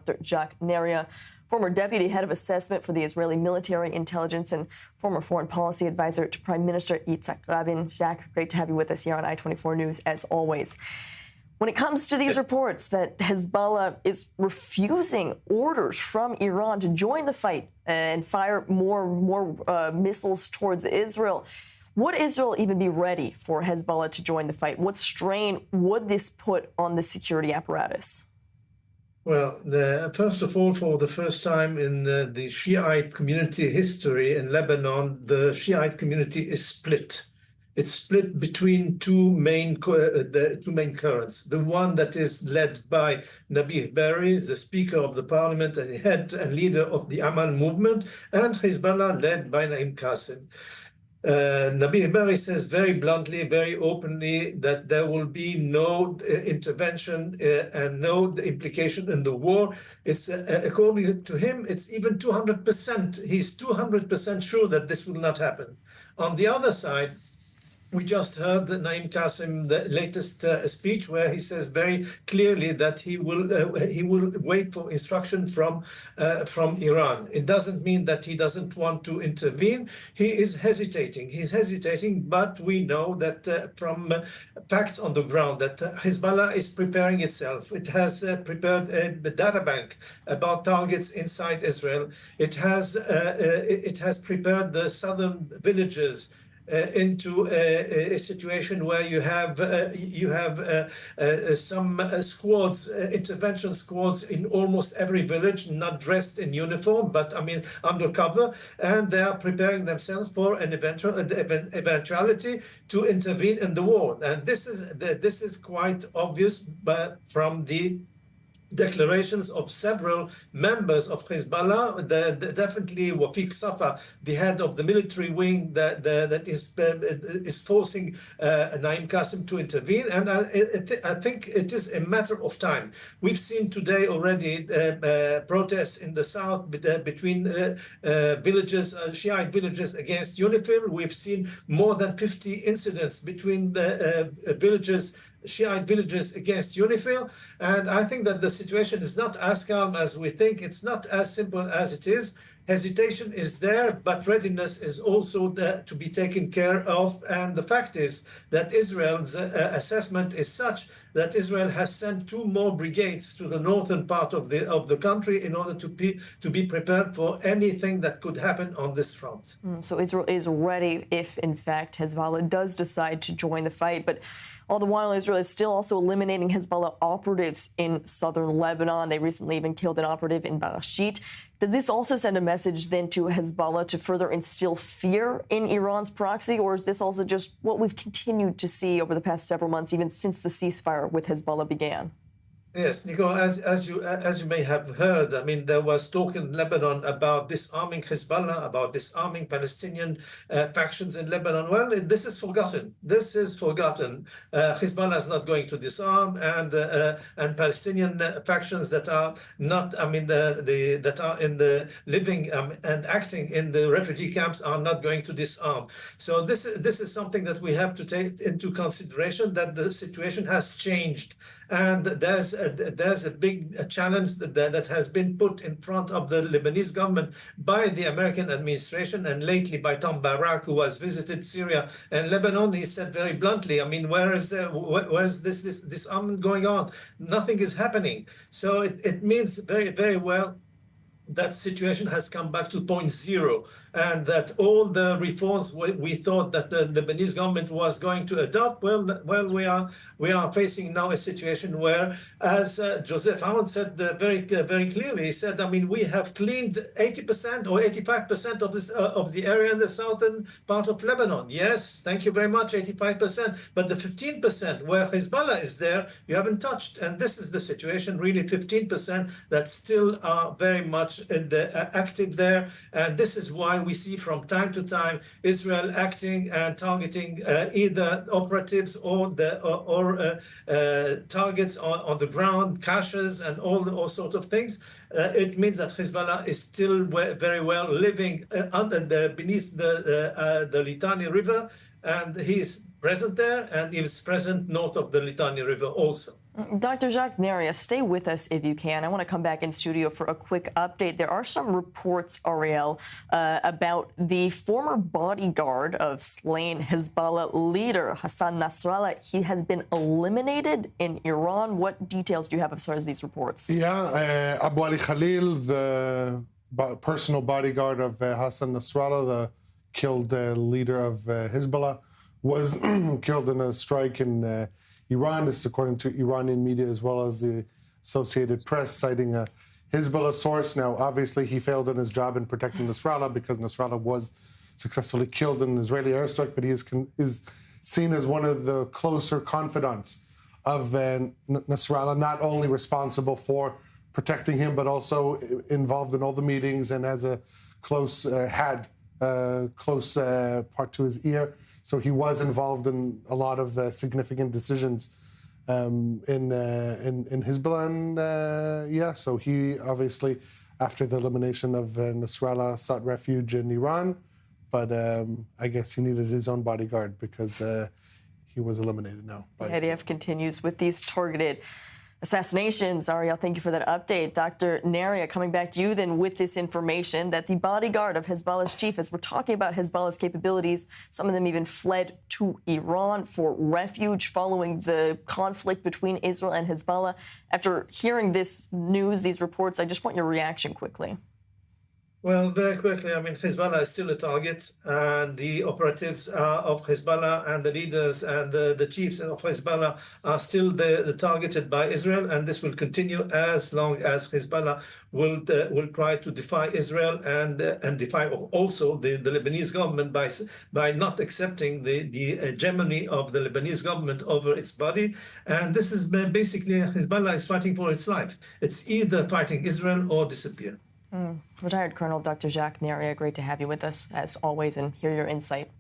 Dr. Jacques Neriah, former deputy head of assessment for the Israeli military intelligence and former foreign policy advisor to Prime Minister Yitzhak Rabin. Jacques, great to have you with us here on I-24 News, as always. When it comes to these reports that Hezbollah is refusing orders from Iran to join the fight and fire more missiles towards Israel, would Israel even be ready for Hezbollah to join the fight? What strain would this put on the security apparatus? Well, first of all, for the first time in the Shiite community history in Lebanon, the Shiite community is split. It's split between two main currents. The one that is led by Nabih Berri, the Speaker of the Parliament and head and leader of the Amal movement, and Hezbollah led by Naim Qassem. Nabih Berri says very bluntly, very openly, that there will be no intervention and no implication in the war. It's according to him, it's even 200%. He's 200% sure that this will not happen. On the other side, we just heard Naim Qassem, the latest speech, where he says very clearly that he will wait for instruction from Iran. It doesn't mean that he doesn't want to intervene. He is hesitating. He's hesitating, but we know that from facts on the ground that Hezbollah is preparing itself. It has prepared a data bank about targets inside Israel. It has prepared the southern villages into a situation where you have some squads, intervention squads in almost every village, not dressed in uniform, but I mean undercover, and they are preparing themselves for an eventuality to intervene in the war. And this is quite obvious, but from the declarations of several members of Hezbollah, definitely Wafiq Safa, the head of the military wing that is forcing Naim Qassem to intervene. And I think it is a matter of time. We've seen today already protests in the south between villages, Shiite villages against UNIFIL. We've seen more than 50 incidents between the Shiite villages against UNIFIL, and I think that the situation is not as calm as we think. It's not as simple as it is. Hesitation is there, but readiness is also to be taken care of. And the fact is that Israel's assessment is such that Israel has sent 2 more brigades to the northern part of the country in order to be prepared for anything that could happen on this front. So Israel is ready if, in fact, Hezbollah does decide to join the fight. But all the while, Israel is still also eliminating Hezbollah operatives in southern Lebanon. They recently even killed an operative in Berri. Does this also send a message then to Hezbollah to further instill fear in Iran's proxy, or is this also just what we've continued to see over the past several months, even since the ceasefire with Hezbollah began? Yes, Nico, as you may have heard, I mean, there was talk in Lebanon about disarming Hezbollah, about disarming Palestinian factions in Lebanon. Well, this is forgotten. This is forgotten. Hezbollah is not going to disarm, and Palestinian factions that are not, I mean, that are in the living and acting in the refugee camps are not going to disarm. So this is something that we have to take into consideration, that the situation has changed. And there's a big challenge that has been put in front of the Lebanese government by the American administration and lately by Tom Barak, who has visited Syria and Lebanon. He said very bluntly, I mean, where is this disarmament going on? Nothing is happening. So it means very, very well that situation has come back to point zero, and that all the reforms we thought that the Lebanese government was going to adopt, well, we are facing now a situation where, as Joseph Howard said very clearly, he said, I mean, we have cleaned 80% or 85% of the area in the southern part of Lebanon. Yes, thank you very much, 85%. But the 15% where Hezbollah is there, you haven't touched. And this is the situation, really 15% that still are very much active there. And this is why we see from time to time Israel acting and targeting either operatives or targets on the ground, caches, and all sorts of things. It means that Hezbollah is still very well living beneath the Litani River, and he is present there, and he is present north of the Litani River also. Dr. Jacques Neriah, stay with us if you can. I want to come back in studio for a quick update. There are some reports, Ariel, about the former bodyguard of slain Hezbollah leader Hassan Nasrallah. He has been eliminated in Iran. What details do you have as far as these reports? Yeah, Abu Ali Khalil, the personal bodyguard of Hassan Nasrallah, the killed leader of Hezbollah, was killed in a strike in Iran. This is according to Iranian media as well as the Associated Press, citing a Hezbollah source. Now, obviously, he failed in his job in protecting Nasrallah because Nasrallah was successfully killed in an Israeli airstrike, but he is seen as one of the closer confidants of Nasrallah, not only responsible for protecting him, but also involved in all the meetings and has a close, close part to his ear. So he was involved in a lot of significant decisions in Hezbollah. And so he obviously, after the elimination of Nasrallah, sought refuge in Iran. But I guess he needed his own bodyguard because he was eliminated now. The IDF continues with these targeted assassinations. Ariel, thank you for that update. Dr. Neriah, coming back to you then with this information that the bodyguard of Hezbollah's chief, as we're talking about Hezbollah's capabilities, some of them even fled to Iran for refuge following the conflict between Israel and Hezbollah. After hearing this news, these reports, I just want your reaction quickly. Well, very quickly, I mean, Hezbollah is still a target, and the operatives of Hezbollah and the leaders and the chiefs of Hezbollah are still targeted by Israel, and this will continue as long as Hezbollah will try to defy Israel and defy also the Lebanese government by not accepting the hegemony of the Lebanese government over its body. And this is basically Hezbollah is fighting for its life. It's either fighting Israel or disappear. Retired Colonel Dr. Jacques Neriah, great to have you with us as always and hear your insight.